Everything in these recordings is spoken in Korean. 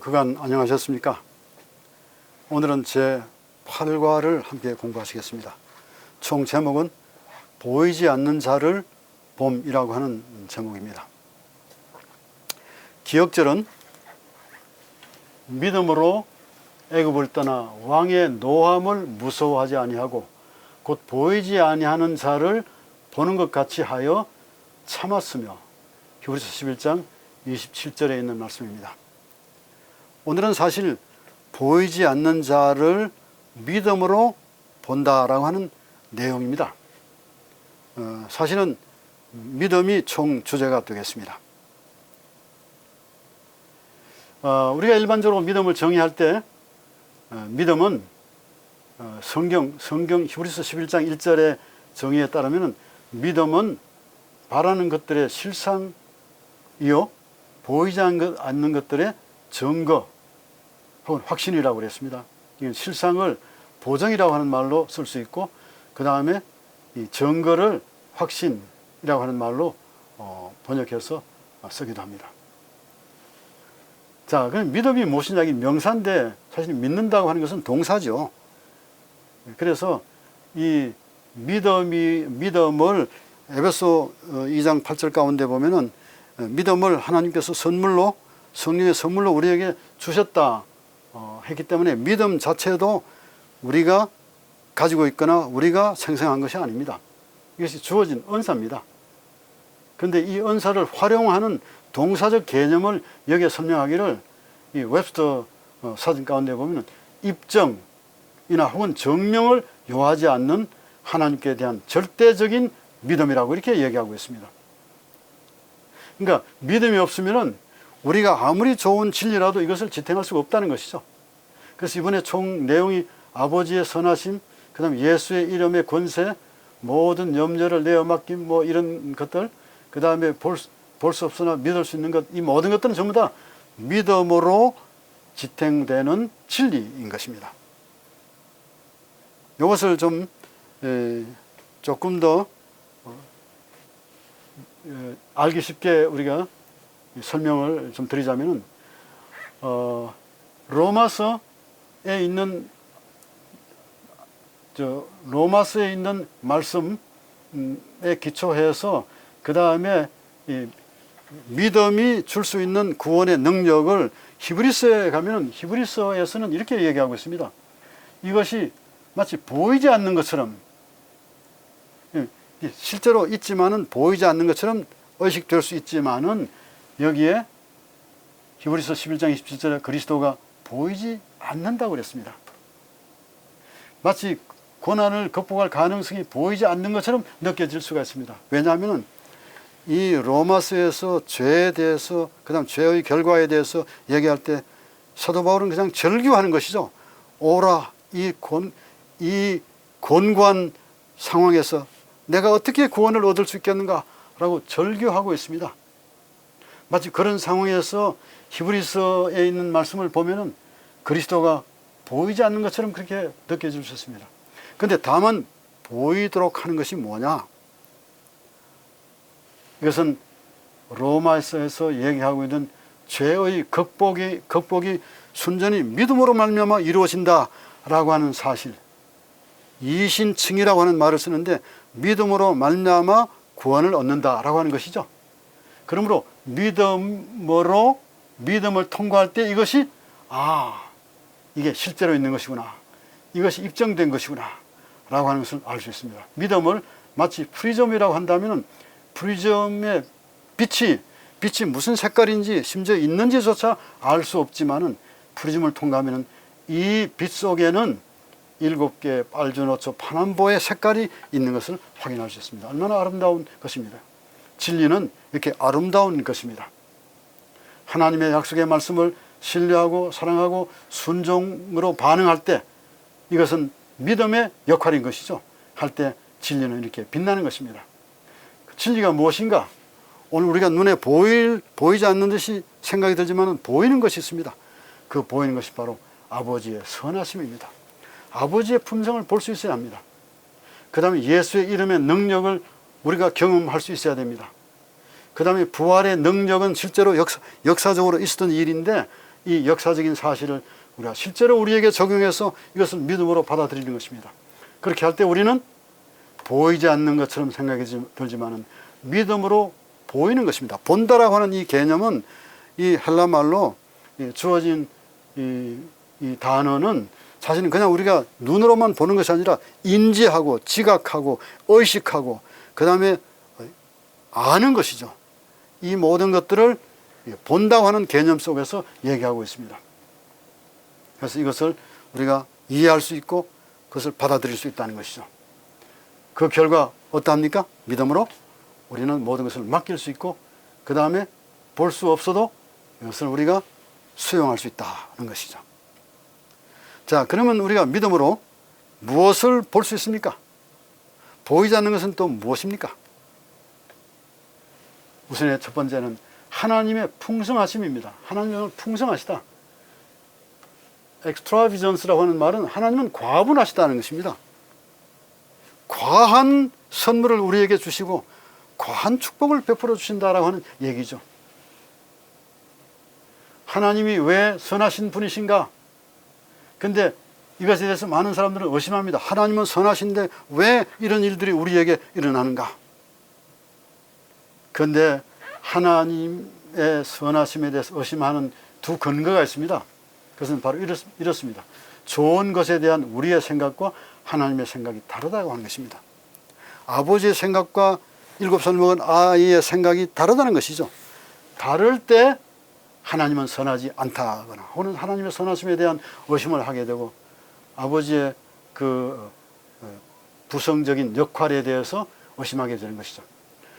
그간 안녕하셨습니까? 오늘은 제 8과를 함께 공부하시겠습니다. 총 제목은 보이지 않는 자를 봄이라고 하는 제목입니다. 기억절은 믿음으로 애굽을 떠나 왕의 노함을 무서워하지 아니하고 곧 보이지 아니하는 자를 보는 것 같이 하여 참았으며, 히브리서 11장 27절에 있는 말씀입니다. 오늘은 사실 보이지 않는 자를 믿음으로 본다라고 하는 내용입니다. 사실은 믿음이 총 주제가 되겠습니다. 우리가 일반적으로 믿음을 정의할 때 믿음은 성경 히브리서 11장 1절의 정의에 따르면 믿음은 바라는 것들의 실상이요 보이지 않는 것들의 증거 혹은 확신이라고 그랬습니다. 이건 실상을 보정이라고 하는 말로 쓸 수 있고, 그 다음에 이 증거를 확신이라고 하는 말로 번역해서 쓰기도 합니다. 자, 그럼 믿음이 무엇이냐? 명사인데 사실 믿는다고 하는 것은 동사죠. 그래서 이 믿음을 에베소 2장 8절 가운데 보면은 믿음을 하나님께서 선물로, 성령의 선물로 우리에게 주셨다 했기 때문에 믿음 자체도 우리가 가지고 있거나 우리가 생성한 것이 아닙니다. 이것이 주어진 은사입니다. 그런데 이 은사를 활용하는 동사적 개념을 여기에 설명하기를 이 웹스터 사전 가운데 보면 입증이나 혹은 증명을 요하지 않는 하나님께 대한 절대적인 믿음이라고 이렇게 얘기하고 있습니다. 그러니까 믿음이 없으면 우리가 아무리 좋은 진리라도 이것을 지탱할 수가 없다는 것이죠. 그래서 이번에 총 내용이 아버지의 선하심, 그 다음에 예수의 이름의 권세, 모든 염려를 내어 맡김, 뭐 이런 것들, 그 다음에 볼 수 없으나 믿을 수 있는 것, 이 모든 것들은 전부 다 믿음으로 지탱되는 진리인 것입니다. 이것을 좀 조금 더 알기 쉽게 우리가 설명을 좀 드리자면은 로마서에 있는 말씀에 기초해서 그 다음에 믿음이 줄 수 있는 구원의 능력을 히브리서에 가면 히브리서에서는 이렇게 얘기하고 있습니다. 이것이 마치 보이지 않는 것처럼, 실제로 있지만은 보이지 않는 것처럼 의식될 수 있지만은 여기에 히브리서 11장 27절에 그리스도가 보이지 않는다고 그랬습니다. 마치 고난을 극복할 가능성이 보이지 않는 것처럼 느껴질 수가 있습니다. 왜냐하면 이 로마서에서 죄에 대해서, 그 다음 죄의 결과에 대해서 얘기할 때 사도 바울은 그냥 절규하는 것이죠. 오라, 이 곤고한 상황에서 내가 어떻게 구원을 얻을 수 있겠는가 라고 절규하고 있습니다. 마치 그런 상황에서 히브리서에 있는 말씀을 보면은 그리스도가 보이지 않는 것처럼 그렇게 느껴질 수 있습니다. 그런데 다만 보이도록 하는 것이 뭐냐? 이것은 로마서에서 얘기하고 있는 죄의 극복이 순전히 믿음으로 말미암아 이루어진다라고 하는 사실, 이신칭이라고 하는 말을 쓰는데 믿음으로 말미암아 구원을 얻는다라고 하는 것이죠. 그러므로 믿음을 통과할 때 이것이 이게 실제로 있는 것이구나, 이것이 입증된 것이구나 라고 하는 것을 알 수 있습니다. 믿음을 마치 프리즘이라고 한다면 프리즘의 빛이 무슨 색깔인지 심지어 있는지조차 알 수 없지만은 프리즘을 통과하면 이 빛 속에는 7개의 빨주노초 파남보의 색깔이 있는 것을 확인할 수 있습니다. 얼마나 아름다운 것입니다. 진리는 이렇게 아름다운 것입니다. 하나님의 약속의 말씀을 신뢰하고 사랑하고 순종으로 반응할 때 이것은 믿음의 역할인 것이죠. 할 때 진리는 이렇게 빛나는 것입니다. 진리가 무엇인가? 오늘 우리가 눈에 보이지 않는 듯이 생각이 들지만 보이는 것이 있습니다. 그 보이는 것이 바로 아버지의 선하심입니다. 아버지의 품성을 볼 수 있어야 합니다. 그 다음에 예수의 이름의 능력을 우리가 경험할 수 있어야 됩니다. 그 다음에 부활의 능력은 실제로 역사적으로 있었던 일인데 이 역사적인 사실을 우리가 실제로 우리에게 적용해서 이것을 믿음으로 받아들이는 것입니다. 그렇게 할 때 우리는 보이지 않는 것처럼 생각이 들지만은 믿음으로 보이는 것입니다. 본다라고 하는 이 개념은 이 헬라 말로 주어진 이 단어는 사실은 그냥 우리가 눈으로만 보는 것이 아니라 인지하고 지각하고 의식하고 그 다음에 아는 것이죠. 이 모든 것들을 본다고 하는 개념 속에서 얘기하고 있습니다. 그래서 이것을 우리가 이해할 수 있고 그것을 받아들일 수 있다는 것이죠. 그 결과 어떠합니까? 믿음으로 우리는 모든 것을 맡길 수 있고 그 다음에 볼 수 없어도 이것을 우리가 수용할 수 있다는 것이죠. 자, 그러면 우리가 믿음으로 무엇을 볼 수 있습니까? 보이지 않는 것은 또 무엇입니까? 우선 첫 번째는 하나님의 풍성하심입니다. 하나님은 풍성하시다. extravagance라고 하는 말은 하나님은 과분하시다는 것입니다. 과한 선물을 우리에게 주시고 과한 축복을 베풀어 주신다라고 하는 얘기죠. 하나님이 왜 선하신 분이신가? 근데 이것에 대해서 많은 사람들은 의심합니다. 하나님은 선하신데 왜 이런 일들이 우리에게 일어나는가? 그런데 하나님의 선하심에 대해서 의심하는 두 근거가 있습니다. 그것은 바로 이렇습니다. 좋은 것에 대한 우리의 생각과 하나님의 생각이 다르다고 하는 것입니다. 아버지의 생각과 7살 먹은 아이의 생각이 다르다는 것이죠. 다를 때 하나님은 선하지 않다거나 혹은 하나님의 선하심에 대한 의심을 하게 되고 아버지의 그 부성적인 역할에 대해서 의심하게 되는 것이죠.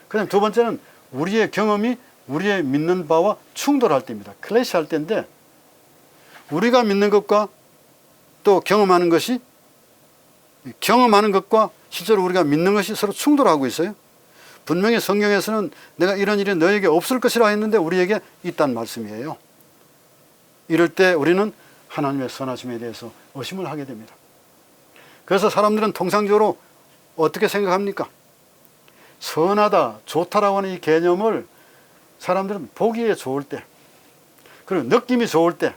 그 다음 두 번째는 우리의 경험이 우리의 믿는 바와 충돌할 때입니다. 클래시할 때인데 우리가 믿는 것과 또 경험하는 것이 경험하는 것과 실제로 우리가 믿는 것이 서로 충돌하고 있어요. 분명히 성경에서는 내가 이런 일이 너에게 없을 것이라 했는데 우리에게 있다는 말씀이에요. 이럴 때 우리는 하나님의 선하심에 대해서 의심을 하게 됩니다. 그래서 사람들은 통상적으로 어떻게 생각합니까? 선하다, 좋다라고 하는 이 개념을 사람들은 보기에 좋을 때 그리고 느낌이 좋을 때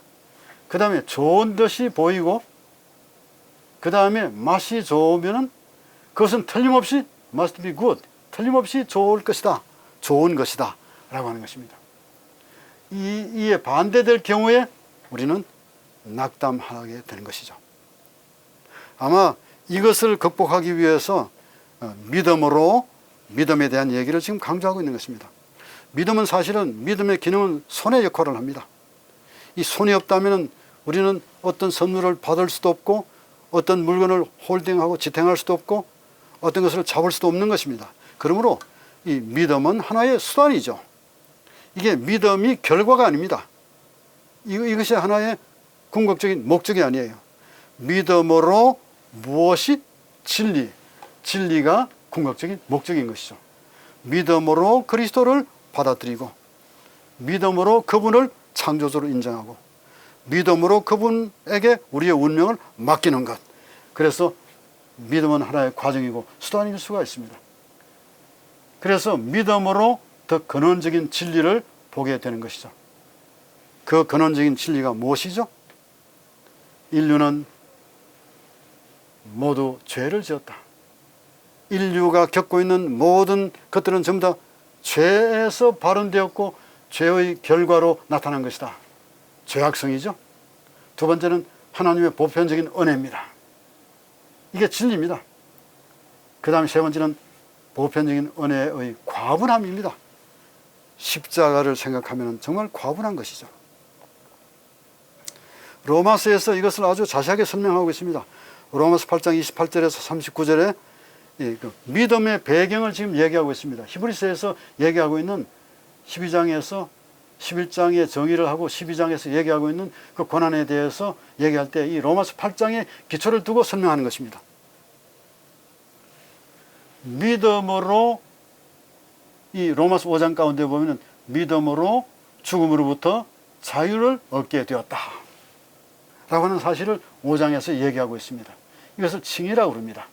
그 다음에 좋은 듯이 보이고 그 다음에 맛이 좋으면은 그것은 틀림없이 must be good, 틀림없이 좋을 것이다, 좋은 것이다 라고 하는 것입니다. 이에 반대될 경우에 우리는 낙담하게 되는 것이죠. 아마 이것을 극복하기 위해서 믿음으로 믿음에 대한 얘기를 지금 강조하고 있는 것입니다. 믿음은 사실은 믿음의 기능은 손의 역할을 합니다. 이 손이 없다면 우리는 어떤 선물을 받을 수도 없고 어떤 물건을 홀딩하고 지탱할 수도 없고 어떤 것을 잡을 수도 없는 것입니다. 그러므로 이 믿음은 하나의 수단이죠. 이게 믿음이 결과가 아닙니다. 이것이 하나의 궁극적인 목적이 아니에요. 믿음으로 무엇이 진리가 궁극적인 목적인 것이죠. 믿음으로 그리스도를 받아들이고 믿음으로 그분을 창조주로 인정하고 믿음으로 그분에게 우리의 운명을 맡기는 것. 그래서 믿음은 하나의 과정이고 수단일 수가 있습니다. 그래서 믿음으로 더 근원적인 진리를 보게 되는 것이죠. 그 근원적인 진리가 무엇이죠? 인류는 모두 죄를 지었다. 인류가 겪고 있는 모든 것들은 전부 다 죄에서 발현되었고 죄의 결과로 나타난 것이다. 죄악성이죠. 두 번째는 하나님의 보편적인 은혜입니다. 이게 진리입니다. 그 다음에 세 번째는 보편적인 은혜의 과분함입니다. 십자가를 생각하면 정말 과분한 것이죠. 로마서에서 이것을 아주 자세하게 설명하고 있습니다. 로마서 8장 28절에서 39절에 믿음의 배경을 지금 얘기하고 있습니다. 히브리서에서 얘기하고 있는 12장에서 11장의 정의를 하고 12장에서 얘기하고 있는 그 고난에 대해서 얘기할 때 이 로마서 8장의 기초를 두고 설명하는 것입니다. 믿음으로 이 로마서 5장 가운데 보면 믿음으로 죽음으로부터 자유를 얻게 되었다 라고 하는 사실을 5장에서 얘기하고 있습니다. 이것을 칭의라고 부릅니다.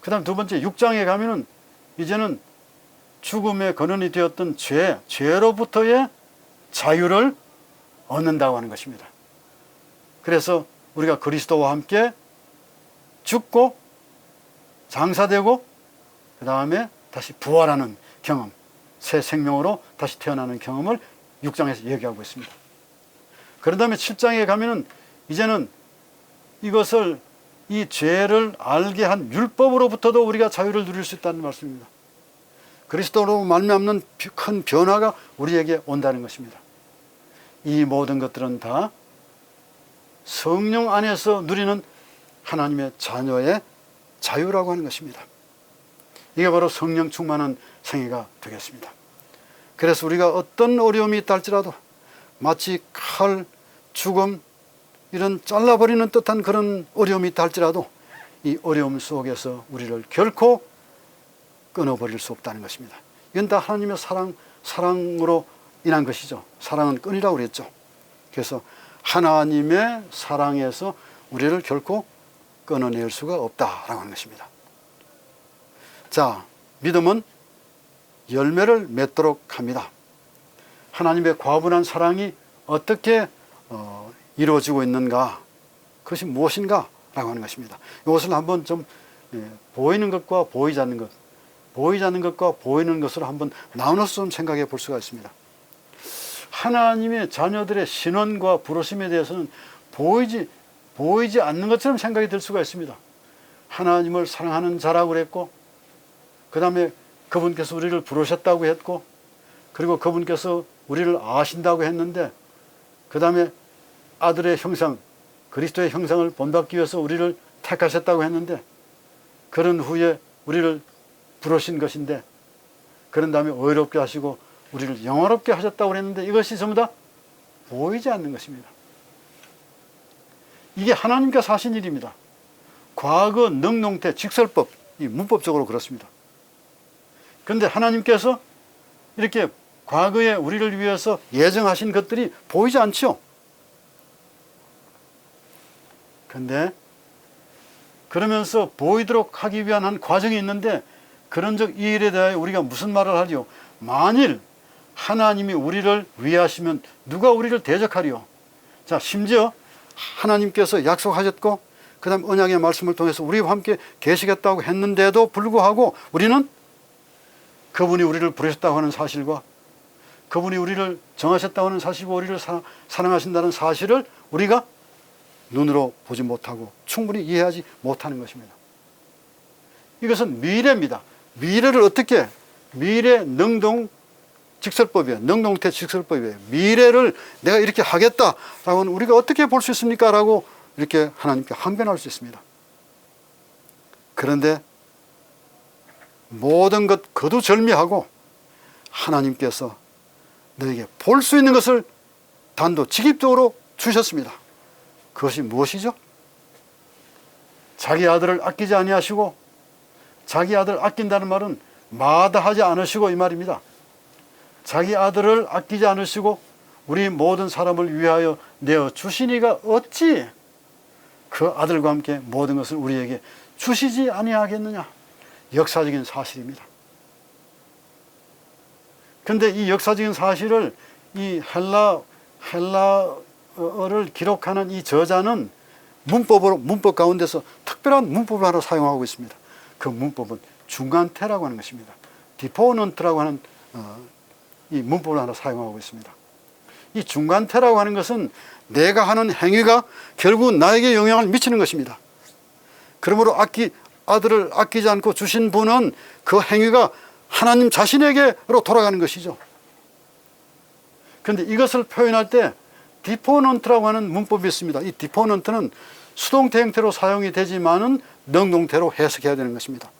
그 다음 두 번째 6장에 가면은 이제는 죽음의 근원이 되었던 죄로부터의 자유를 얻는다고 하는 것입니다. 그래서 우리가 그리스도와 함께 죽고 장사되고 그 다음에 다시 부활하는 경험, 새 생명으로 다시 태어나는 경험을 6장에서 얘기하고 있습니다. 그런 다음에 7장에 가면은 이제는 이것을, 이 죄를 알게 한 율법으로부터도 우리가 자유를 누릴 수 있다는 말씀입니다. 그리스도로 말미암는 큰 변화가 우리에게 온다는 것입니다. 이 모든 것들은 다 성령 안에서 누리는 하나님의 자녀의 자유라고 하는 것입니다. 이게 바로 성령 충만한 생애가 되겠습니다. 그래서 우리가 어떤 어려움이 있다 할지라도 마치 칼, 죽음, 이런 잘라버리는 듯한 그런 어려움이 있다 할지라도 이 어려움 속에서 우리를 결코 끊어버릴 수 없다는 것입니다. 이건 다 하나님의 사랑으로 인한 것이죠. 사랑은 끈이라고 그랬죠. 그래서 하나님의 사랑에서 우리를 결코 끊어낼 수가 없다라고 하는 것입니다. 자, 믿음은 열매를 맺도록 합니다. 하나님의 과분한 사랑이 어떻게 이루어지고 있는가, 그것이 무엇인가 라고 하는 것입니다. 이것을 한번 좀 보이는 것과 보이지 않는 것, 보이지 않는 것과 보이는 것을 한번 나눠서 좀 생각해 볼 수가 있습니다. 하나님의 자녀들의 신원과 부르심에 대해서는 보이지 않는 것처럼 생각이 들 수가 있습니다. 하나님을 사랑하는 자라고 그랬고, 그 다음에 그분께서 우리를 부르셨다고 했고, 그리고 그분께서 우리를 아신다고 했는데, 그 다음에 아들의 형상, 그리스도의 형상을 본받기 위해서 우리를 택하셨다고 했는데, 그런 후에 우리를 부르신 것인데, 그런 다음에 의롭게 하시고 우리를 영화롭게 하셨다고 그랬는데, 이것이 전부 다 보이지 않는 것입니다. 이게 하나님께서 하신 일입니다. 과거, 능농태, 직설법, 이 문법적으로 그렇습니다. 그런데 하나님께서 이렇게 과거에 우리를 위해서 예정하신 것들이 보이지 않죠. 그런데 그러면서 보이도록 하기 위한 한 과정이 있는데, 그런즉 이 일에 대하여 우리가 무슨 말을 하리요? 만일 하나님이 우리를 위하시면 누가 우리를 대적하리요? 자, 심지어 하나님께서 약속하셨고 그 다음 언약의 말씀을 통해서 우리와 함께 계시겠다고 했는데도 불구하고 우리는 그분이 우리를 부르셨다고 하는 사실과 그분이 우리를 정하셨다고 하는 사실과 우리를 사랑하신다는 사실을 우리가 눈으로 보지 못하고 충분히 이해하지 못하는 것입니다. 이것은 미래입니다. 미래를 어떻게, 미래 능동 직설법이에요. 능동태 직설법이에요. 미래를 내가 이렇게 하겠다라고 하면 우리가 어떻게 볼 수 있습니까? 라고 이렇게 하나님께 항변할 수 있습니다. 그런데 모든 것 거두절미하고 하나님께서 너에게 볼 수 있는 것을 단도직입적으로 주셨습니다. 그것이 무엇이죠? 자기 아들을 아끼지 아니하시고, 자기 아들을 아낀다는 말은 마다하지 않으시고 이 말입니다. 자기 아들을 아끼지 않으시고 우리 모든 사람을 위하여 내어 주시니가 어찌 그 아들과 함께 모든 것을 우리에게 주시지 아니하겠느냐. 역사적인 사실입니다. 그런데 이 역사적인 사실을 이 헬라어를 기록하는 이 저자는 문법 가운데서 특별한 문법을 하나 사용하고 있습니다. 그 문법은 중간태라고 하는 것입니다. 디포넌트라고 하는 이 문법을 하나 사용하고 있습니다. 이 중간태라고 하는 것은 내가 하는 행위가 결국 나에게 영향을 미치는 것입니다. 그러므로 아들을 아끼지 않고 주신 분은 그 행위가 하나님 자신에게로 돌아가는 것이죠. 그런데 이것을 표현할 때 디포넌트라고 하는 문법이 있습니다. 이 디포넌트는 수동태 형태로 사용이 되지만은 능동태로 해석해야 되는 것입니다.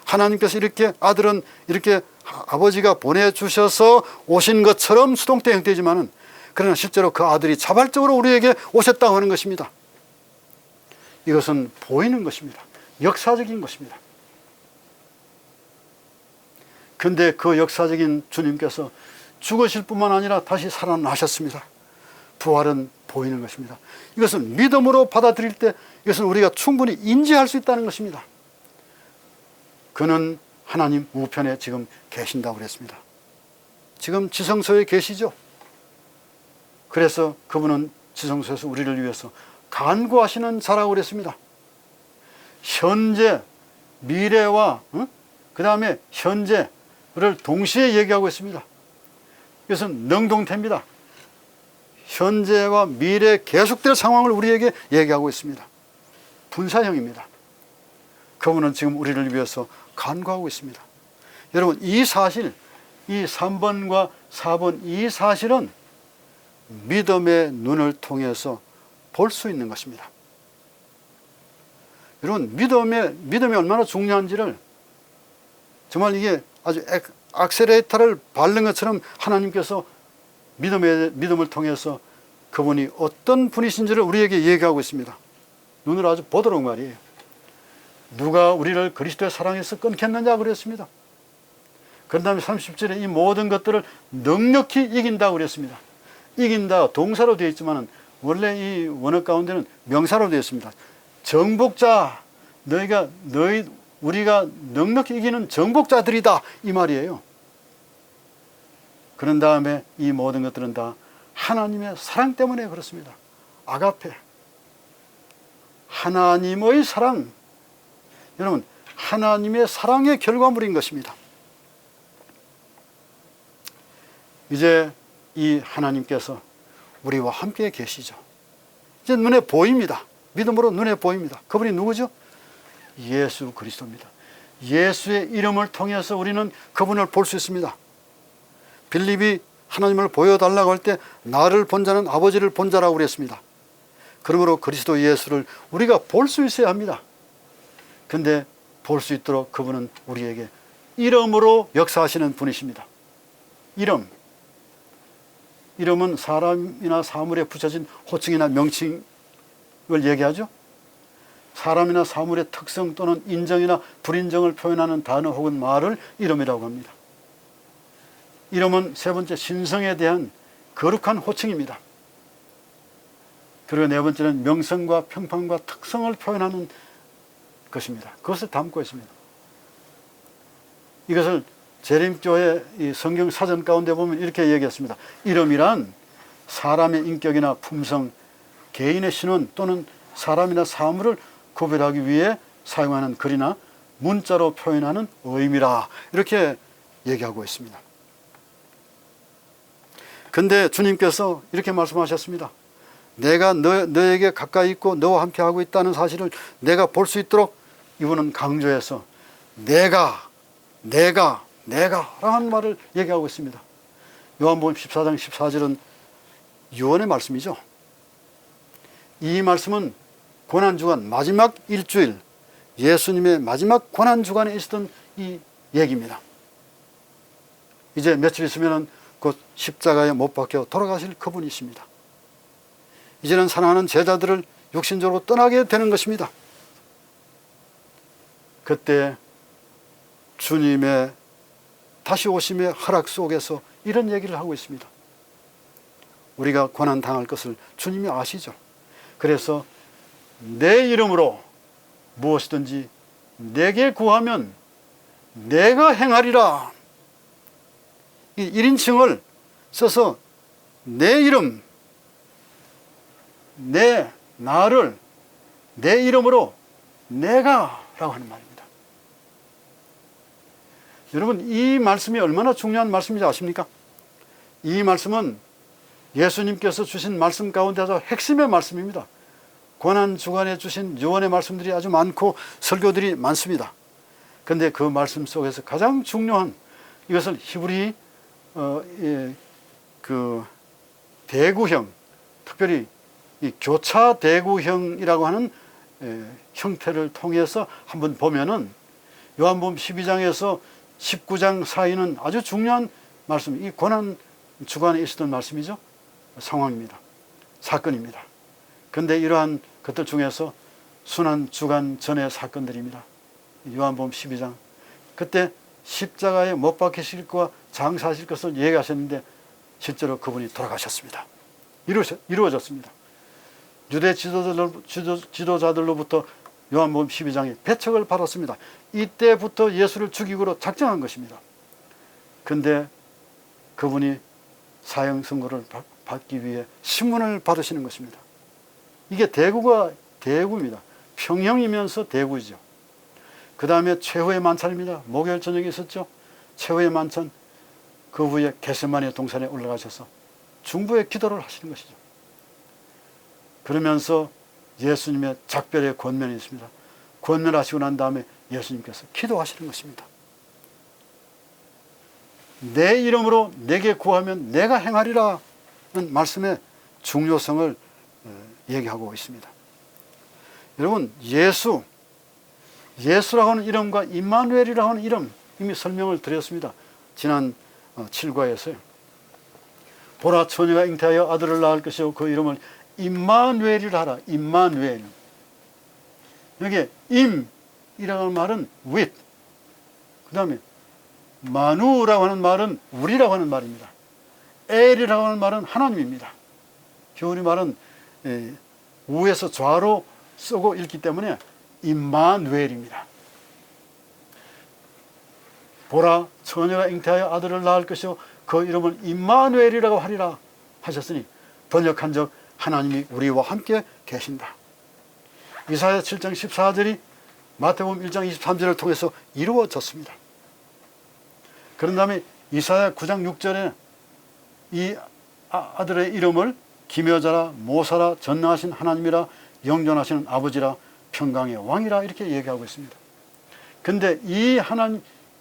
하나님께서 이렇게 아들은 이렇게 아버지가 보내주셔서 오신 것처럼 수동태 형태지만은, 그러나 실제로 그 아들이 자발적으로 우리에게 오셨다고 하는 것입니다. 이것은 보이는 것입니다. 역사적인 것입니다. 근데 그 역사적인 주님께서 죽으실 뿐만 아니라 다시 살아나셨습니다. 부활은 보이는 것입니다. 이것은 믿음으로 받아들일 때 이것은 우리가 충분히 인지할 수 있다는 것입니다. 그는 하나님 우편에 지금 계신다고 그랬습니다. 지금 지성소에 계시죠. 그래서 그분은 지성소에서 우리를 위해서 간구하시는 자라고 그랬습니다. 현재, 미래와 그 다음에 현재를 동시에 얘기하고 있습니다. 이것은 능동태입니다. 현재와 미래에 계속될 상황을 우리에게 얘기하고 있습니다. 분사형입니다. 그분은 지금 우리를 위해서 간구하고 있습니다. 여러분, 이 사실, 이 3번과 4번 이 사실은 믿음의 눈을 통해서 볼 수 있는 것입니다. 여러분, 믿음이 얼마나 중요한지를 정말 이게 아주 악셀레이터를 밟는 것처럼 하나님께서 믿음을 통해서 그분이 어떤 분이신지를 우리에게 얘기하고 있습니다. 눈을 아주 보도록 말이에요. 누가 우리를 그리스도의 사랑에서 끊겠느냐 그랬습니다. 그 다음에 30절에 이 모든 것들을 넉넉히 이긴다고 그랬습니다. 이긴다 동사로 되어 있지만 원래 이 원어 가운데는 명사로 되어 있습니다. 정복자, 우리가 넉넉히 이기는 정복자들이다 이 말이에요. 그런 다음에 이 모든 것들은 다 하나님의 사랑 때문에 그렇습니다. 아가페, 하나님의 사랑. 여러분, 하나님의 사랑의 결과물인 것입니다. 이제 이 하나님께서 우리와 함께 계시죠. 이제 눈에 보입니다. 믿음으로 눈에 보입니다. 그분이 누구죠? 예수 그리스도입니다. 예수의 이름을 통해서 우리는 그분을 볼 수 있습니다. 빌립이 하나님을 보여달라고 할 때 나를 본 자는 아버지를 본 자라고 그랬습니다. 그러므로 그리스도 예수를 우리가 볼 수 있어야 합니다. 근데 볼 수 있도록 그분은 우리에게 이름으로 역사하시는 분이십니다. 이름은 사람이나 사물에 붙여진 호칭이나 명칭을 얘기하죠. 사람이나 사물의 특성 또는 인정이나 불인정을 표현하는 단어 혹은 말을 이름이라고 합니다. 이름은 세 번째, 신성에 대한 거룩한 호칭입니다. 그리고 네 번째는 명성과 평판과 특성을 표현하는 것입니다. 그것을 담고 있습니다. 이것을 재림교회 이 성경 사전 가운데 보면 이렇게 얘기했습니다. 이름이란 사람의 인격이나 품성, 개인의 신원 또는 사람이나 사물을 구별하기 위해 사용하는 글이나 문자로 표현하는 의미라, 이렇게 얘기하고 있습니다. 근데 주님께서 이렇게 말씀하셨습니다. 내가 너에게 가까이 있고 너와 함께 하고 있다는 사실을 내가 볼 수 있도록 이분은 강조해서 내가 라는 말을 얘기하고 있습니다. 요한복음 14장 14절은 유언의 말씀이죠. 이 말씀은 고난주간 마지막 일주일, 예수님의 마지막 고난주간에 있었던 이 얘기입니다. 이제 며칠 있으면 곧 십자가에 못 박혀 돌아가실 그분이십니다. 이제는 사랑하는 제자들을 육신적으로 떠나게 되는 것입니다. 그때 주님의 다시 오심의 허락 속에서 이런 얘기를 하고 있습니다. 우리가 고난당할 것을 주님이 아시죠. 그래서 내 이름으로 무엇이든지 내게 구하면 내가 행하리라. 이 1인칭을 써서 내 이름, 나를 내 이름으로 내가 라고 하는 말입니다. 여러분, 이 말씀이 얼마나 중요한 말씀인지 아십니까? 이 말씀은 예수님께서 주신 말씀 가운데서 핵심의 말씀입니다. 고난주간에 주신 유언의 말씀들이 아주 많고 설교들이 많습니다. 그런데 그 말씀 속에서 가장 중요한 이것을 히브리 그 대구형, 특별히 이 교차 대구형이라고 하는 형태를 통해서 한번 보면은 요한복음 12장에서 19장 사이는 아주 중요한 말씀, 이 고난 주간에 있었던 말씀이죠. 상황입니다. 사건입니다. 그런데 이러한 것들 중에서 순환 주간 전의 사건들입니다. 요한복음 12장. 그때 십자가에 못 박히실 것과 장사하실 것을 얘기하셨는데 실제로 그분이 돌아가셨습니다. 이루어졌습니다. 유대 지도자들로부터 요한복음 12장에 배척을 받았습니다. 이때부터 예수를 죽이기로 작정한 것입니다. 그런데 그분이 사형 선고를 받기 위해 신문을 받으시는 것입니다. 이게 대구가 대구입니다. 평형이면서 대구죠. 그 다음에 최후의 만찬입니다. 목요일 저녁에 있었죠. 최후의 만찬. 그 후에 겟세마네 동산에 올라가셔서 중보의 기도를 하시는 것이죠. 그러면서 예수님의 작별의 권면이 있습니다. 권면하시고 난 다음에 예수님께서 기도하시는 것입니다. 내 이름으로 내게 구하면 내가 행하리라는 말씀의 중요성을 얘기하고 있습니다. 여러분, 예수라고 하는 이름과 임마누엘이라고 하는 이름 이미 설명을 드렸습니다. 지난 7과에서요. 보라, 처녀가 잉태하여 아들을 낳을 것이요 그 이름을 임마누엘이라 하라. 임마누엘. 여기 임이라고 하는 말은 with, 그 다음에 마누라고 하는 말은 우리라고 하는 말입니다. 엘이라고 하는 말은 하나님입니다. 우리말은 우에서 좌로 쓰고 읽기 때문에 임마누엘입니다. 보라, 처녀가 잉태하여 아들을 낳을 것이요 그 이름을 임마누엘이라고 하리라 하셨으니 번역한 적 하나님이 우리와 함께 계신다. 이사야 7장 14절이 마태복음 1장 23절을 통해서 이루어졌습니다. 그런 다음에 이사야 9장 6절에 이 아들의 이름을 기묘자라, 모사라, 전능하신 하나님이라, 영존하시는 아버지라, 평강의 왕이라 이렇게 얘기하고 있습니다. 근데 이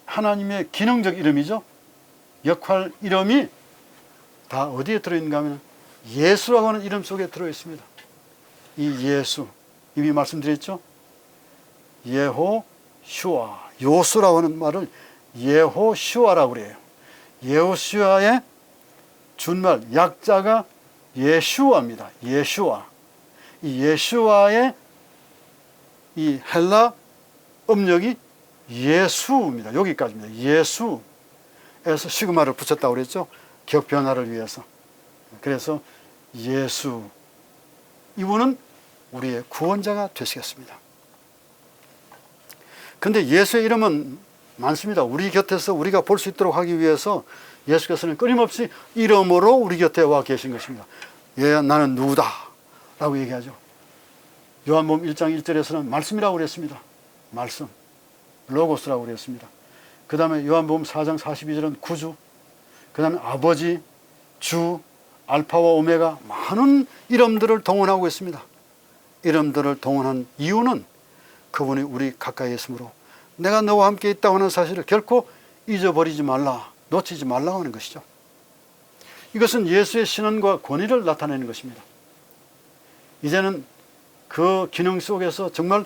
하나님의 기능적 이름이죠. 역할 이름이 다 어디에 들어있는가 하면 예수라고 하는 이름 속에 들어있습니다. 이 예수, 이미 말씀드렸죠. 예호슈아, 요수라고 하는 말을 예호슈아라고 그래요. 예호슈아의 준말, 약자가 예슈아입니다. 예슈아. 이 예슈아의 이 헬라 음력이 예수입니다. 여기까지입니다. 예수에서 시그마를 붙였다고 그랬죠. 격 변화를 위해서. 그래서 예수, 이분은 우리의 구원자가 되시겠습니다. 근데 예수의 이름은 많습니다. 우리 곁에서 우리가 볼 수 있도록 하기 위해서 예수께서는 끊임없이 이름으로 우리 곁에 와 계신 것입니다. 예, 나는 누구다 라고 얘기하죠. 요한복음 1장 1절에서는 말씀이라고 그랬습니다. 말씀, 로고스라고 그랬습니다. 그 다음에 요한복음 4장 42절은 구주, 그 다음에 아버지, 주, 알파와 오메가, 많은 이름들을 동원하고 있습니다. 이름들을 동원한 이유는 그분이 우리 가까이 있으므로 내가 너와 함께 있다고 하는 사실을 결코 잊어버리지 말라, 놓치지 말라고 하는 것이죠. 이것은 예수의 신원과 권위를 나타내는 것입니다. 이제는 그 기능 속에서 정말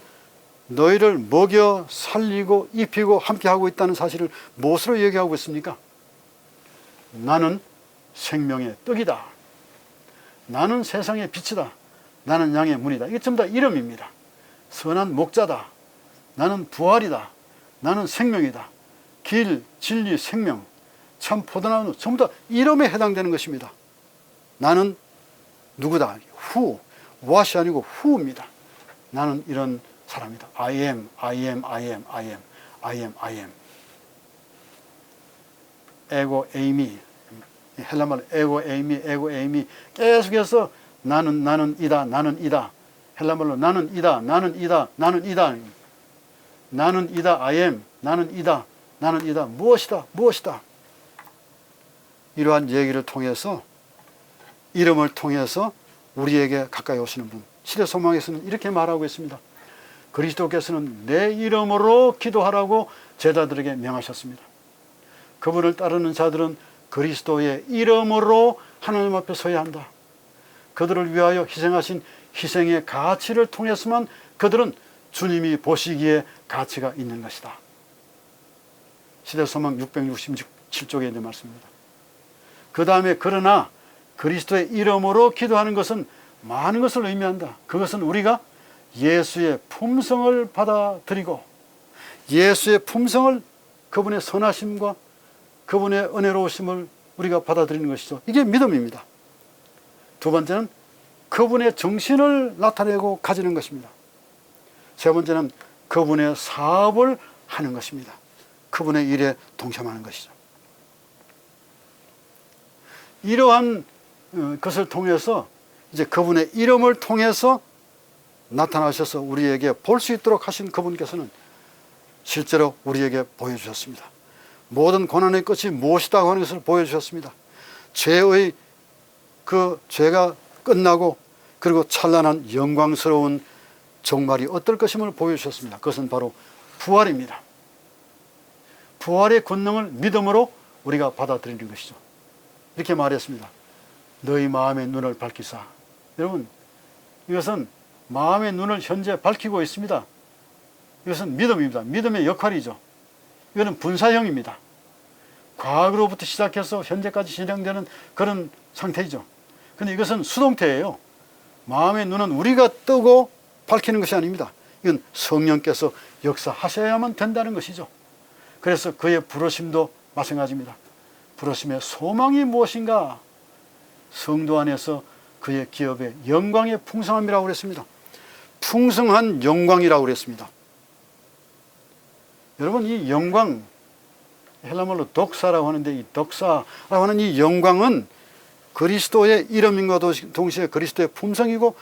너희를 먹여 살리고 입히고 함께하고 있다는 사실을 무엇으로 얘기하고 있습니까? 나는 생명의 떡이다. 나는 세상의 빛이다. 나는 양의 문이다. 이게 전부 다 이름입니다. 선한 목자다. 나는 부활이다. 나는 생명이다. 길, 진리, 생명, 참 포도나무, 전부 다 이름에 해당되는 것입니다. 나는 누구다. who, what이 아니고 who입니다. 나는 이런 사람이다. I am, I am, I am, I am, I am, I am. 에고 에이미, 헬라말 에고 에이미 계속해서 나는 이다, 나는 이다. 헬라말로 나는 이다, 나는 이다, 나는 이다. 나는 이다, I am, 나는 이다, 나는 이다. 무엇이다, 무엇이다. 이러한 얘기를 통해서, 이름을 통해서 우리에게 가까이 오시는 분, 시대소망에서는 이렇게 말하고 있습니다. 그리스도께서는 내 이름으로 기도하라고 제자들에게 명하셨습니다. 그분을 따르는 자들은 그리스도의 이름으로 하나님 앞에 서야 한다. 그들을 위하여 희생하신 희생의 가치를 통해서만 그들은 주님이 보시기에 가치가 있는 것이다. 시대소망 667쪽에 있는 말씀입니다. 그 다음에 그러나 그리스도의 이름으로 기도하는 것은 많은 것을 의미한다. 그것은 우리가 예수의 품성을 받아들이고 예수의 품성을, 그분의 선하심과 그분의 은혜로우심을 우리가 받아들이는 것이죠. 이게 믿음입니다. 두 번째는 그분의 정신을 나타내고 가지는 것입니다. 세 번째는 그분의 사업을 하는 것입니다. 그분의 일에 동참하는 것이죠. 이러한 그것을 통해서 이제 그분의 이름을 통해서 나타나셔서 우리에게 볼 수 있도록 하신 그분께서는 실제로 우리에게 보여주셨습니다. 모든 고난의 끝이 무엇이다 하는 것을 보여주셨습니다. 죄의 그 죄가 끝나고 그리고 찬란한 영광스러운 종말이 어떨 것임을 보여주셨습니다. 그것은 바로 부활입니다. 부활의 권능을 믿음으로 우리가 받아들이는 것이죠. 이렇게 말했습니다. 너희 마음의 눈을 밝히사. 여러분, 이것은 마음의 눈을 현재 밝히고 있습니다. 이것은 믿음입니다. 믿음의 역할이죠. 이거는 분사형입니다. 과거로부터 시작해서 현재까지 진행되는 그런 상태이죠. 근데 이것은 수동태예요. 마음의 눈은 우리가 뜨고 밝히는 것이 아닙니다. 이건 성령께서 역사하셔야만 된다는 것이죠. 그래서 그의 부르심도 마찬가지입니다. 부르심의 소망이 무엇인가? 성도 안에서 그의 기업의 영광의 풍성함이라고 그랬습니다. 풍성한 영광이라고 그랬습니다. 여러분, 이 영광, 헬라말로 독사라고 하는데, 이 독사라고 하는 이 영광은 그리스도의 이름인과 동시에 그리스도의 품성이고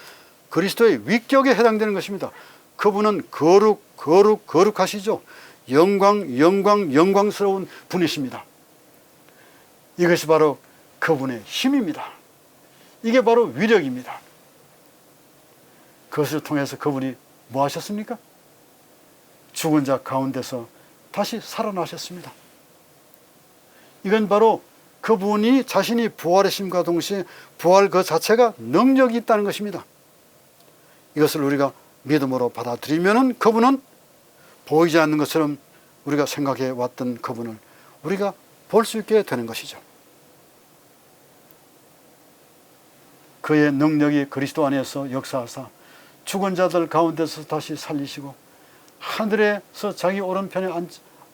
그리스도의 위격에 해당되는 것입니다. 그분은 거룩하시죠. 영광스러운 분이십니다. 이것이 바로 그분의 힘입니다. 이게 바로 위력입니다. 그것을 통해서 그분이 뭐 하셨습니까? 죽은 자 가운데서 다시 살아나셨습니다. 이건 바로 그분이 자신이 부활하심과 동시에 부활 그 자체가 능력이 있다는 것입니다. 이것을 우리가 믿음으로 받아들이면 그분은 보이지 않는 것처럼 우리가 생각해 왔던 그분을 우리가 볼 수 있게 되는 것이죠. 그의 능력이 그리스도 안에서 역사하사 죽은 자들 가운데서 다시 살리시고 하늘에서 자기 오른편에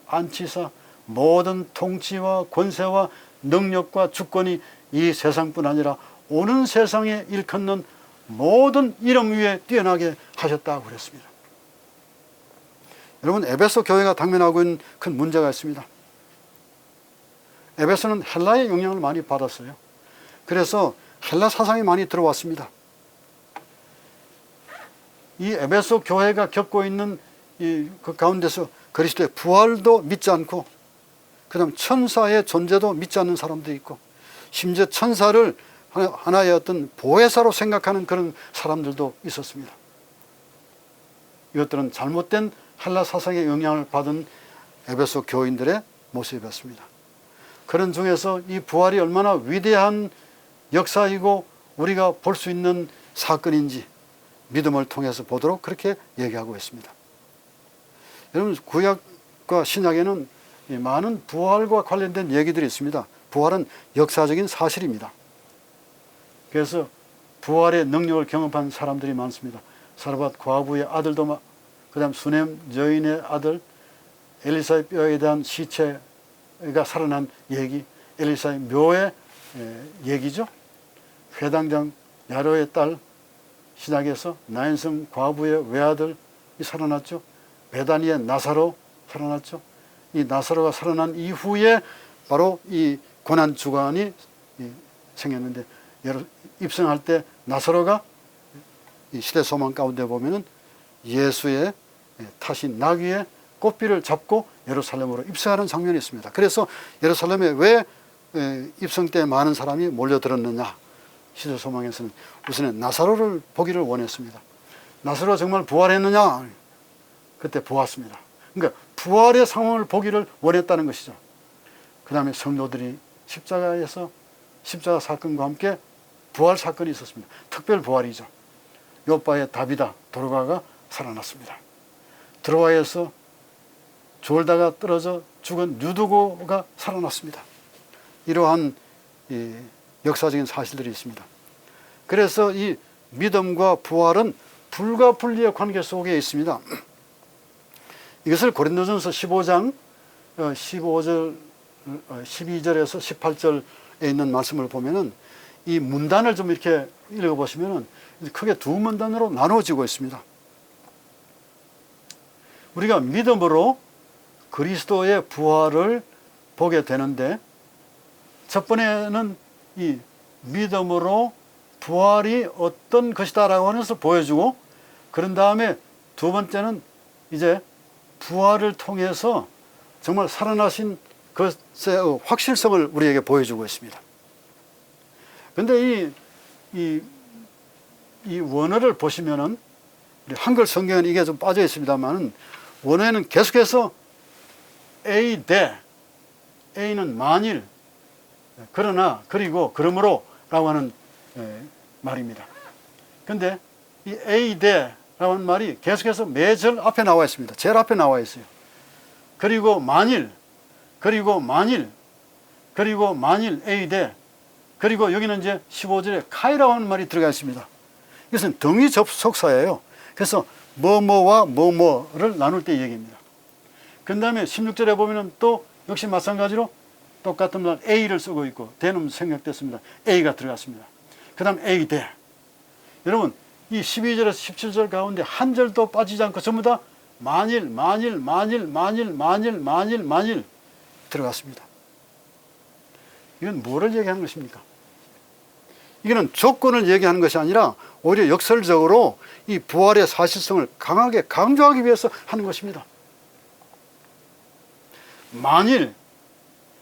앉히사 모든 통치와 권세와 능력과 주권이 이 세상뿐 아니라 오는 세상에 일컫는 모든 이름 위에 뛰어나게 하셨다고 그랬습니다. 여러분, 에베소 교회가 당면하고 있는 큰 문제가 있습니다. 에베소는 헬라의 영향을 많이 받았어요. 그래서 헬라 사상이 많이 들어왔습니다. 이 에베소 교회가 겪고 있는 그 가운데서 그리스도의 부활도 믿지 않고 그 다음 천사의 존재도 믿지 않는 사람도 있고 심지어 천사를 하나의 어떤 보혜사로 생각하는 그런 사람들도 있었습니다. 이것들은 잘못된 헬라 사상의 영향을 받은 에베소 교인들의 모습이었습니다. 그런 중에서 이 부활이 얼마나 위대한 역사이고 우리가 볼 수 있는 사건인지 믿음을 통해서 보도록 그렇게 얘기하고 있습니다. 여러분, 구약과 신약에는 많은 부활과 관련된 얘기들이 있습니다. 부활은 역사적인 사실입니다. 그래서 부활의 능력을 경험한 사람들이 많습니다. 사르밧 과부의 아들도, 그 다음 수넴 여인의 아들, 엘리사의 뼈에 대한 시체가 살아난 얘기, 엘리사의 묘의 얘기죠. 회당장 야로의 딸, 신약에서 나인성 과부의 외아들이 살아났죠. 베다니의 나사로 살아났죠. 이 나사로가 살아난 이후에 바로 이 고난 주간이 생겼는데, 입성할 때 나사로가 이 시대 소망 가운데 보면은 예수의 타신 나귀의 꽃비를 잡고 예루살렘으로 입성하는 장면이 있습니다. 그래서 예루살렘에 왜 입성 때 많은 사람이 몰려들었느냐? 시대 소망에서는 우선은 나사로를 보기를 원했습니다. 나사로가 정말 부활했느냐? 그때 보았습니다. 그러니까 부활의 상황을 보기를 원했다는 것이죠. 그 다음에 성도들이 십자가에서 십자가 사건과 함께 부활 사건이 있었습니다. 특별 부활이죠. 요바의 다비다 도로가가 살아났습니다. 드로아에서 졸다가 떨어져 죽은 유두고가 살아났습니다. 이러한 역사적인 사실들이 있습니다. 그래서 이 믿음과 부활은 불가분리의 관계 속에 있습니다. 이것을 고린도전서 15장 12절에서 18절에 있는 말씀을 보면은 이 문단을 좀 이렇게 읽어보시면은 크게 두 문단으로 나누어지고 있습니다. 우리가 믿음으로 그리스도의 부활을 보게 되는데, 첫 번에는 이 믿음으로 부활이 어떤 것이다라고 하는 것을 보여주고, 그런 다음에 두 번째는 이제 부활을 통해서 정말 살아나신 것의 확실성을 우리에게 보여주고 있습니다. 근데 이 원어를 보시면은, 우리 한글 성경은 이게 좀 빠져 있습니다만은, 원어에는 계속해서 A 대, A는 만일, 그러나, 그리고, 그러므로 라고 하는 말입니다. 근데 이 A 대 라고 하는 말이 계속해서 매절 앞에 나와 있습니다. 제일 앞에 나와 있어요. 그리고 만일, 그리고 만일, 그리고 만일 A 대, 그리고 여기는 이제 15절에 카이라고 하는 말이 들어가 있습니다. 이것은 등위 접속사예요. 그래서 뭐뭐와 뭐뭐를 나눌 때 얘기입니다. 그 다음에 16절에 보면은 또 역시 마찬가지로 똑같은 말 A를 쓰고 있고, 대는 생략됐습니다. A가 들어갔습니다. 그 다음 A 대. 여러분, 이 12절에서 17절 가운데 한 절도 빠지지 않고 전부 다 만일, 만일, 만일, 만일, 만일, 만일, 만일 들어갔습니다. 이건 뭐를 얘기하는 것입니까? 이거는 조건을 얘기하는 것이 아니라 오히려 역설적으로 이 부활의 사실성을 강하게 강조하기 위해서 하는 것입니다. 만일,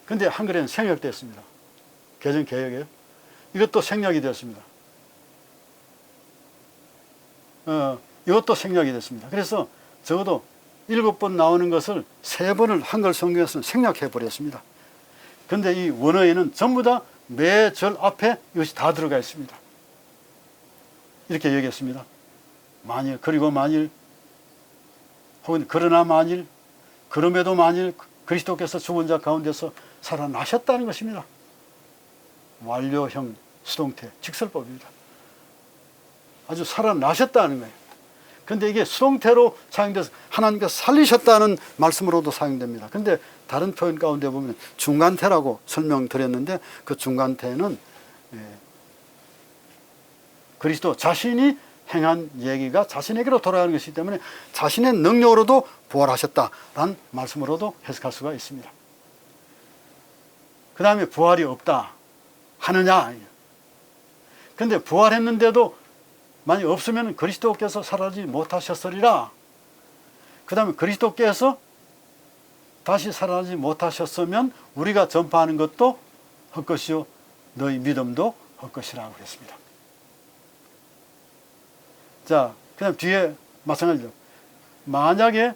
근데 한글에는 생략됐습니다. 개정 개혁이에요. 이것도 생략이 되었습니다. 이것도 생략이 됐습니다. 그래서 적어도 7번 나오는 것을 3번을 한글 성경에서는 생략해 버렸습니다. 근데 이 원어에는 전부 다 매 절 앞에 이것이 다 들어가 있습니다. 이렇게 얘기했습니다. 만일, 그리고 만일, 혹은 그러나 만일, 그럼에도 만일 그리스도께서 죽은 자 가운데서 살아나셨다는 것입니다. 완료형 수동태, 직설법입니다. 아주 살아나셨다는 거예요. 근데 이게 수동태로 사용돼서 하나님께서 살리셨다는 말씀으로도 사용됩니다. 근데 다른 표현 가운데 보면 중간태라고 설명드렸는데, 그 중간태는 그리스도 자신이 행한 얘기가 자신에게로 돌아가는 것이기 때문에 자신의 능력으로도 부활하셨다라는 말씀으로도 해석할 수가 있습니다. 그 다음에 부활이 없다 하느냐. 근데 부활했는데도 만약 없으면 그리스도께서 살아나지 못하셨으리라. 그 다음에 그리스도께서 다시 살아나지 못하셨으면 우리가 전파하는 것도 헛것이요 너희 믿음도 헛것이라고 그랬습니다. 자, 그다음 뒤에 마찬가지로 만약에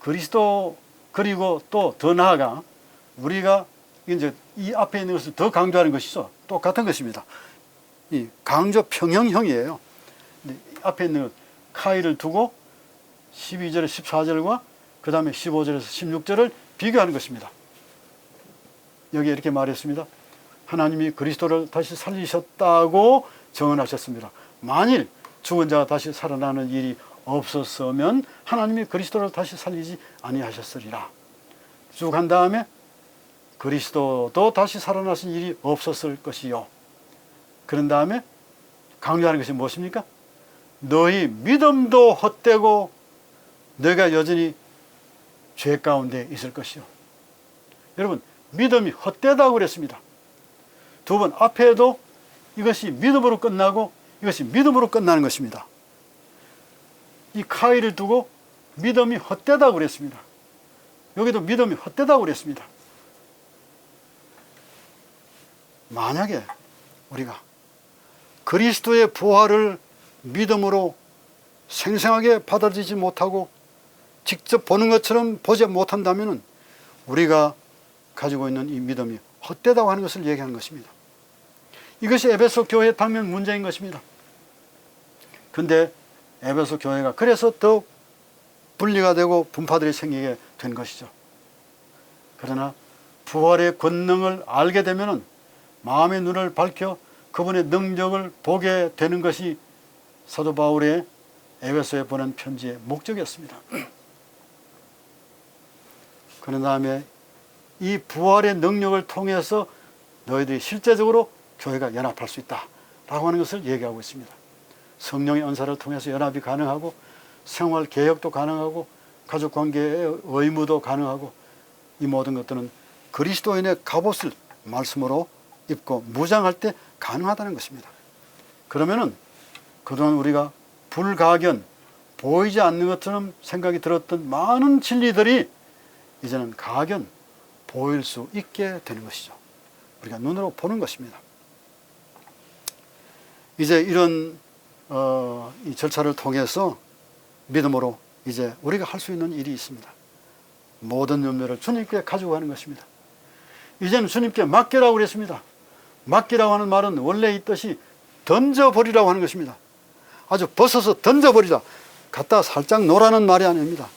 그리스도, 그리고 또 더 나아가 우리가 이제 이 앞에 있는 것을 더 강조하는 것이죠. 똑같은 것입니다. 이 강조 평형형이에요. 앞에 있는 카이를 두고 12절에 14절과 그 다음에 15절에서 16절을 비교하는 것입니다. 여기 이렇게 말했습니다. 하나님이 그리스도를 다시 살리셨다고 정언하셨습니다. 만일 죽은 자가 다시 살아나는 일이 없었으면 하나님이 그리스도를 다시 살리지 아니하셨으리라. 쭉 한 다음에 그리스도도 다시 살아나신 일이 없었을 것이요. 그런 다음에 강조하는 것이 무엇입니까? 너희 믿음도 헛되고 너희가 여전히 죄 가운데 있을 것이요. 여러분, 믿음이 헛되다고 그랬습니다. 두 번 앞에도 이것이 믿음으로 끝나고 이것이 믿음으로 끝나는 것입니다. 이 카이를 두고 믿음이 헛되다고 그랬습니다. 여기도 믿음이 헛되다고 그랬습니다. 만약에 우리가 그리스도의 부활을 믿음으로 생생하게 받아들이지 못하고 직접 보는 것처럼 보지 못한다면 우리가 가지고 있는 이 믿음이 헛되다고 하는 것을 얘기하는 것입니다. 이것이 에베소 교회의 당면 문제인 것입니다. 근데 에베소 교회가 그래서 더 분리가 되고 분파들이 생기게 된 것이죠. 그러나 부활의 권능을 알게 되면 마음의 눈을 밝혀 그분의 능력을 보게 되는 것이 사도 바울의 에베소에 보낸 편지의 목적이었습니다. 그런 다음에 이 부활의 능력을 통해서 너희들이 실제적으로 교회가 연합할 수 있다라고 하는 것을 얘기하고 있습니다. 성령의 은사를 통해서 연합이 가능하고 생활 개혁도 가능하고 가족관계의 의무도 가능하고 이 모든 것들은 그리스도인의 갑옷을 말씀으로 입고 무장할 때 가능하다는 것입니다. 그러면은 그동안 우리가 불가견, 보이지 않는 것처럼 생각이 들었던 많은 진리들이 이제는 가견, 보일 수 있게 되는 것이죠. 우리가 눈으로 보는 것입니다. 이제 이런 이 절차를 통해서 믿음으로 이제 우리가 할 수 있는 일이 있습니다. 모든 염려를 주님께 가지고 가는 것입니다. 이제는 주님께 맡기라고 그랬습니다. 맡기라고 하는 말은 원래 있듯이 던져버리라고 하는 것입니다. 아주 벗어서 던져버리라. 갖다 살짝 놓으라는 말이 아닙니다.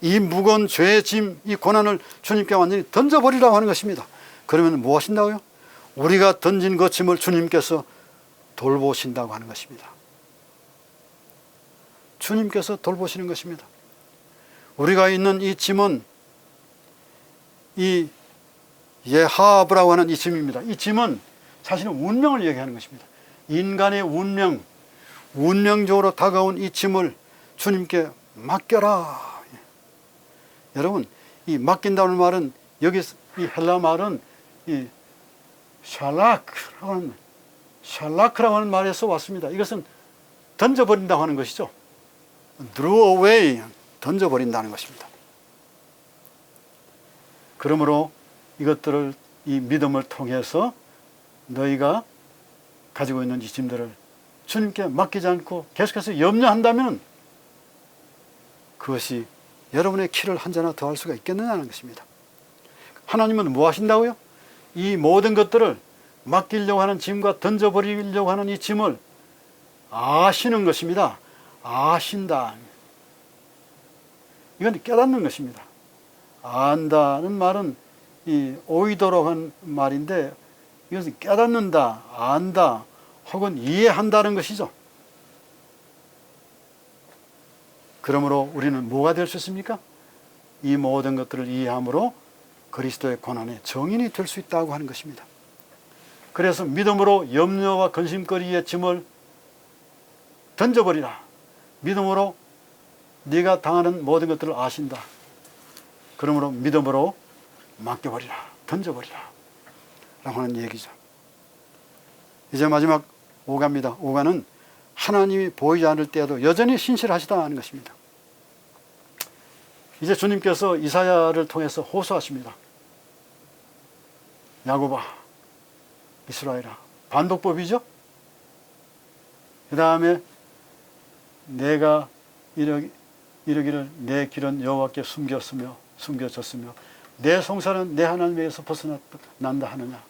이 무거운 죄의 짐, 이 고난을 주님께 완전히 던져버리라고 하는 것입니다. 그러면 뭐 하신다고요? 우리가 던진 그 짐을 주님께서 돌보신다고 하는 것입니다. 주님께서 돌보시는 것입니다. 우리가 있는 이 짐은 이 예하브라고 하는 이 짐입니다. 이 짐은 사실은 운명을 얘기하는 것입니다. 인간의 운명적으로 다가온 이 짐을 주님께 맡겨라. 여러분, 이 맡긴다는 말은 여기 이 헬라 말은 이 샬라크라고 하는 말에서 왔습니다. 이것은 던져버린다고 하는 것이죠. throw away, 던져버린다는 것입니다. 그러므로 이것들을, 이 믿음을 통해서 너희가 가지고 있는 이 짐들을 주님께 맡기지 않고 계속해서 염려한다면 그것이 여러분의 키를 한 자나 더 할 수가 있겠느냐는 것입니다. 하나님은 뭐 하신다고요? 이 모든 것들을 맡기려고 하는 짐과 던져버리려고 하는 이 짐을 아시는 것입니다. 아신다. 이건 깨닫는 것입니다. 안다는 말은 이 오이도록 한 말인데 이것은 깨닫는다, 안다, 혹은 이해한다는 것이죠. 그러므로 우리는 뭐가 될 수 있습니까? 이 모든 것들을 이해함으로 그리스도의 고난의 정인이 될 수 있다고 하는 것입니다. 그래서 믿음으로 염려와 근심거리의 짐을 던져버리라. 믿음으로 네가 당하는 모든 것들을 아신다. 그러므로 믿음으로 맡겨버리라. 던져버리라. 라고 하는 얘기죠. 이제 마지막 5가입니다. 5가는 하나님이 보이지 않을 때에도 여전히 신실하시다 하는 것입니다. 이제 주님께서 이사야를 통해서 호소하십니다. 야곱아, 이스라엘아. 반독법이죠. 그 다음에 내가 이르기를 내 길은 여호와께 숨겨졌으며 내 송사는 내 하나님에게서 벗어난다 하느냐.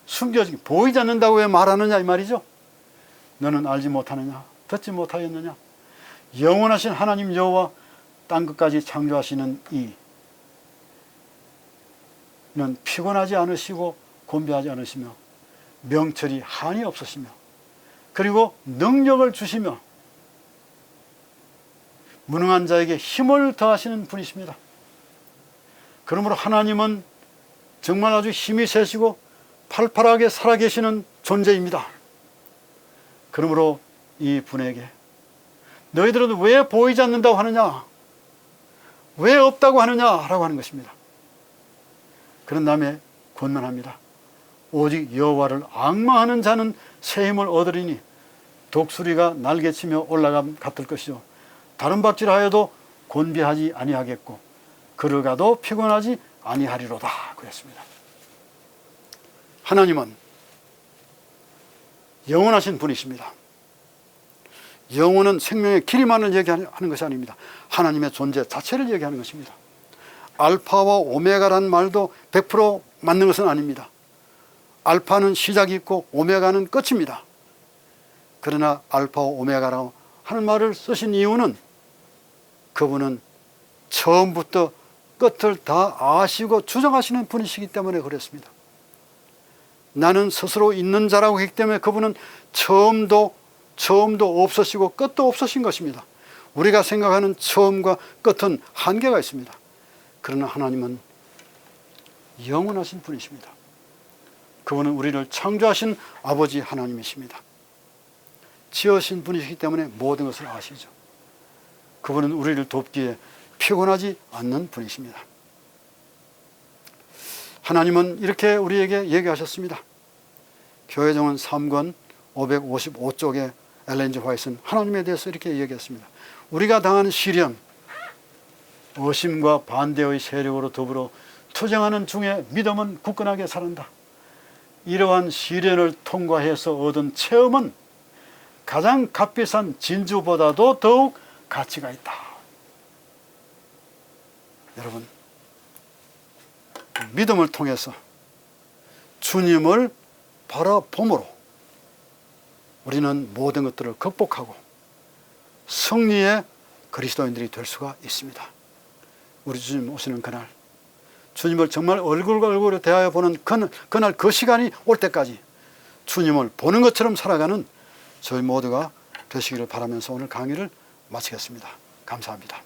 숨겨지기 보이지 않는다고 왜 말하느냐 이 말이죠. 너는 알지 못하느냐, 듣지 못하였느냐. 영원하신 하나님 여호와 땅끝까지 창조하시는 이는 피곤하지 않으시고 곤비하지 않으시며 명철이 한이 없으시며 그리고 능력을 주시며 무능한 자에게 힘을 더하시는 분이십니다. 그러므로 하나님은 정말 아주 힘이 세시고 팔팔하게 살아계시는 존재입니다. 그러므로 이 분에게 너희들은 왜 보이지 않는다고 하느냐, 왜 없다고 하느냐 라고 하는 것입니다. 그런 다음에 권면합니다. 오직 여호와를 앙망하는 자는 새 힘을 얻으리니 독수리가 날개치며 올라감 같을 것이요 다른 박질하여도 곤비하지 아니하겠고 걸어가도 피곤하지 아니하리로다 그랬습니다. 하나님은 영원하신 분이십니다. 영원은 생명의 길이만을 얘기하는 것이 아닙니다. 하나님의 존재 자체를 얘기하는 것입니다. 알파와 오메가라는 말도 100% 맞는 것은 아닙니다. 알파는 시작이 있고 오메가는 끝입니다. 그러나 알파와 오메가라고 하는 말을 쓰신 이유는 그분은 처음부터 끝을 다 아시고 추정하시는 분이시기 때문에 그랬습니다. 나는 스스로 있는 자라고 했기 때문에 그분은 처음도 없으시고 끝도 없으신 것입니다. 우리가 생각하는 처음과 끝은 한계가 있습니다. 그러나 하나님은 영원하신 분이십니다. 그분은 우리를 창조하신 아버지 하나님이십니다. 지으신 분이시기 때문에 모든 것을 아시죠. 그분은 우리를 돕기에 피곤하지 않는 분이십니다. 하나님은 이렇게 우리에게 얘기하셨습니다. 교회정원 3권 555쪽에 엘렌 G. 화이트는 하나님에 대해서 이렇게 이야기했습니다. 우리가 당하는 시련, 의심과 반대의 세력으로 더불어 투쟁하는 중에 믿음은 굳건하게 살아난다. 이러한 시련을 통과해서 얻은 체험은 가장 값비싼 진주보다도 더욱 가치가 있다. 여러분, 믿음을 통해서 주님을 바라봄으로 우리는 모든 것들을 극복하고 승리의 그리스도인들이 될 수가 있습니다. 우리 주님 오시는 그날, 주님을 정말 얼굴과 얼굴로 대하여 보는 그날 그 시간이 올 때까지 주님을 보는 것처럼 살아가는 저희 모두가 되시기를 바라면서 오늘 강의를 마치겠습니다. 감사합니다.